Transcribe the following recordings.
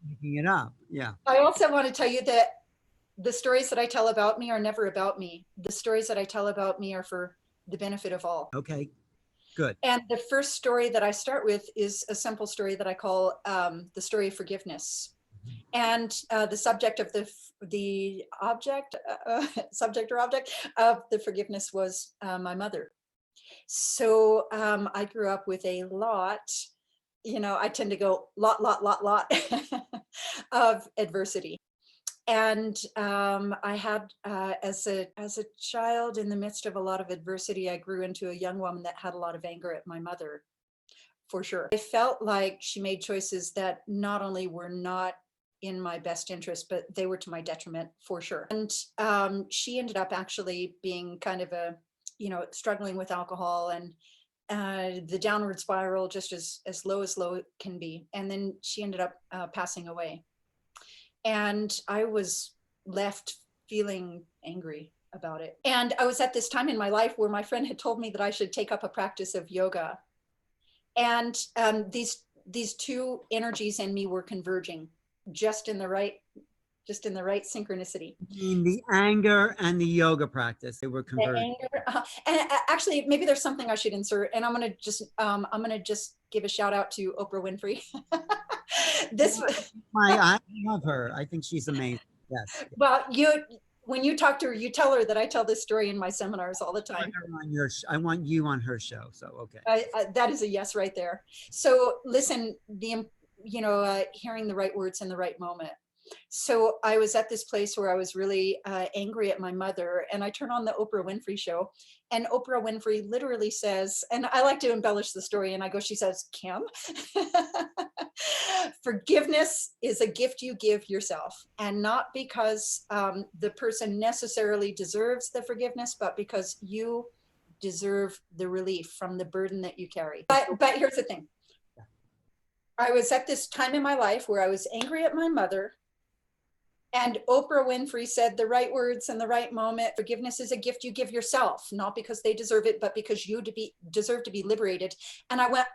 making it up. Yeah. I also want to tell you that the stories that I tell about me are never about me. The stories that I tell about me are for the benefit of all. Okay. Good. And the first story that I start with is a simple story that I call the story of forgiveness. And the subject of the object, subject or object of the forgiveness was my mother. So I grew up with a lot, I tend to go lot of adversity. And I had, as a child, in the midst of a lot of adversity, I grew into a young woman that had a lot of anger at my mother, for sure. I felt like she made choices that not only were not in my best interest, but they were to my detriment, for sure. And she ended up actually being kind of struggling with alcohol and the downward spiral, just as low it can be. And then she ended up passing away. And I was left feeling angry about it. And I was at this time in my life where my friend had told me that I should take up a practice of yoga. And these two energies in me were converging just in the right synchronicity. I mean, the anger and the yoga practice, they were The converged. anger, and actually, maybe there's something I should insert, and I'm gonna just give a shout out to Oprah Winfrey. This, I love her. I think she's amazing. Yes. well, when you talk to her, you tell her that I tell this story in my seminars all the I time. want her on I want you on her show. So, okay. That is a yes right there. So listen, hearing the right words in the right moment. So I was at this place where I was really angry at my mother, and I turn on the Oprah Winfrey show, and Oprah Winfrey literally says, and I like to embellish the story, and she says, Kim, forgiveness is a gift you give yourself, and not because the person necessarily deserves the forgiveness, but because you deserve the relief from the burden that you carry. But here's the thing. I was at this time in my life where I was angry at my mother, and Oprah Winfrey said the right words in the right moment. Forgiveness is a gift you give yourself, not because they deserve it, but because you deserve to be liberated. And I went,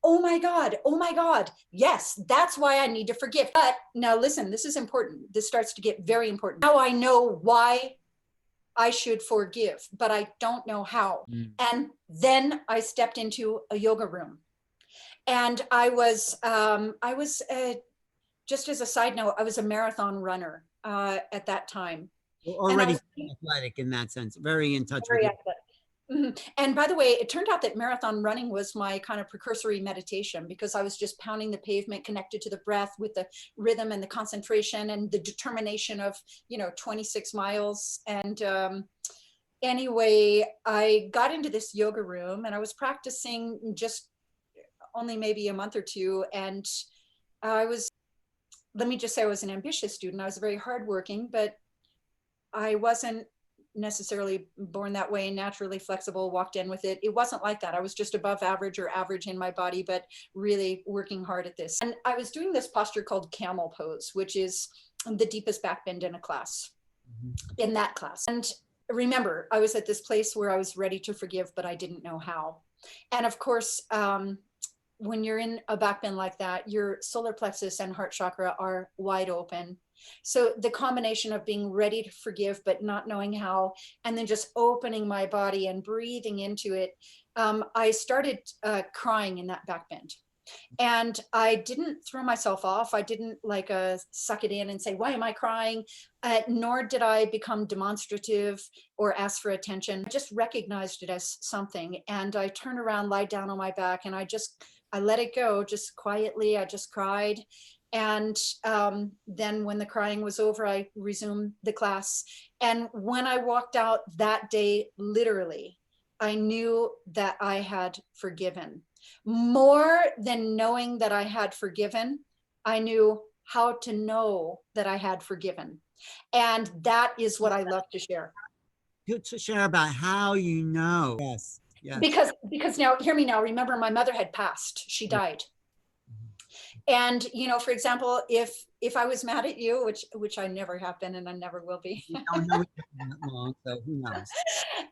oh my God, yes, that's why I need to forgive. But now listen, this is important. This starts to get very important. Now I know why I should forgive, but I don't know how. And then I stepped into a yoga room, and I was just as a side note, I was a marathon runner at that time. Already athletic in that sense, very in touch with it. And by the way, it turned out that marathon running was my kind of precursory meditation, because I was just pounding the pavement, connected to the breath with the rhythm and the concentration and the determination of 26 miles. And anyway, I got into this yoga room, and I was practicing just only maybe a month or two, and let me just say, I was an ambitious student. I was very hardworking, but I wasn't necessarily born that way, naturally flexible, walked in with it. It wasn't like that. I was just above average or average in my body, but really working hard at this. And I was doing this posture called camel pose, which is the deepest back bend in a class, in that class. And remember, I was at this place where I was ready to forgive, but I didn't know how. And of course, when you're in a back bend like that, your solar plexus and heart chakra are wide open. So the combination of being ready to forgive, but not knowing how, and then just opening my body and breathing into it, I started crying in that back bend. And I didn't throw myself off. I didn't suck it in and say, why am I crying? Nor did I become demonstrative or ask for attention. I just recognized it as something. And I turned around, lied down on my back, and I let it go just quietly. I just cried. And then when the crying was over, I resumed the class. And when I walked out that day, literally, I knew that I had forgiven. More than knowing that I had forgiven, I knew how to know that I had forgiven. And that is what I love to share. To share about how you know. Yes. Yes. Because now, hear me now, remember, my mother had passed. She died. And, for example, if I was mad at you, which I never have been and I never will be. We don't know each other that long, so who knows?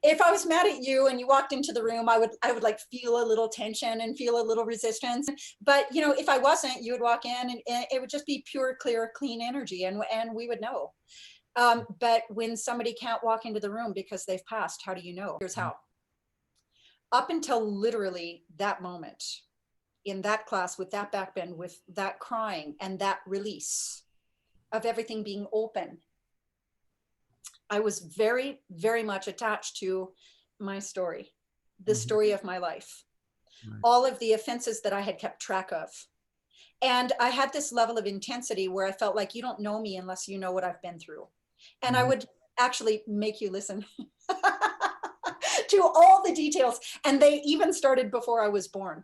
if I was mad at you and you walked into the room, I would like feel a little tension and feel a little resistance. But you know, if I wasn't, you would walk in and it would just be pure, clear, clean energy, and we would know. But when somebody can't walk into the room because they've passed, how do you know? Here's how. Up until literally that moment in that class with that back bend, with that crying and that release of everything being open, I was very, very much attached to my story, the story of my life, all of the offenses that I had kept track of. And I had this level of intensity where I felt like you don't know me unless you know what I've been through. And I would actually make you listen to all the details. And they even started before I was born.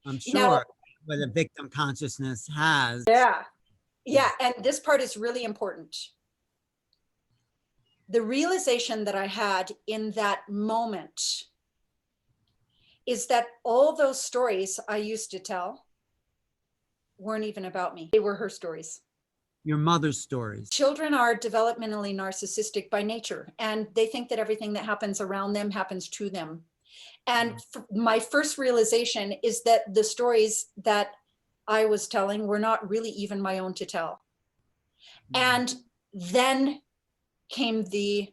I'm sure Now, what a victim consciousness has. yeah. Yeah. And this part is really important. The realization that I had in that moment is that all those stories I used to tell weren't even about me. They were her stories. Your mother's stories. Children are developmentally narcissistic by nature, and they think that everything that happens around them happens to them. And my first realization is that the stories that I was telling were not really even my own to tell. And then came the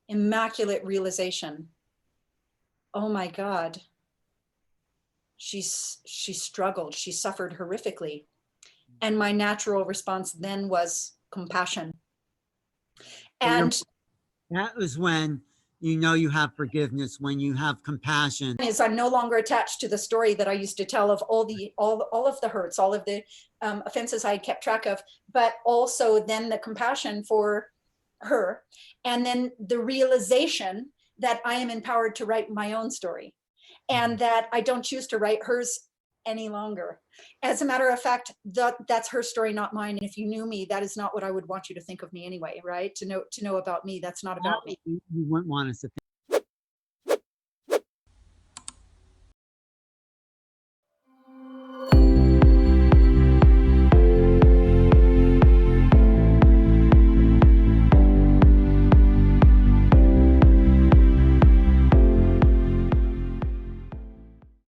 immaculate realization, oh my God, she struggled, she suffered horrifically. And my natural response then was compassion. And that was when you know you have forgiveness, when you have compassion. Is I'm no longer attached to the story that I used to tell of all of the hurts, all of the offenses I had kept track of, but also then the compassion for her. And then the realization that I am empowered to write my own story and that I don't choose to write hers any longer. As a matter of fact, that's her story, not mine. And if you knew me, that is not what I would want you to think of me anyway, right? To know about me, that's not about me. You wouldn't want us to think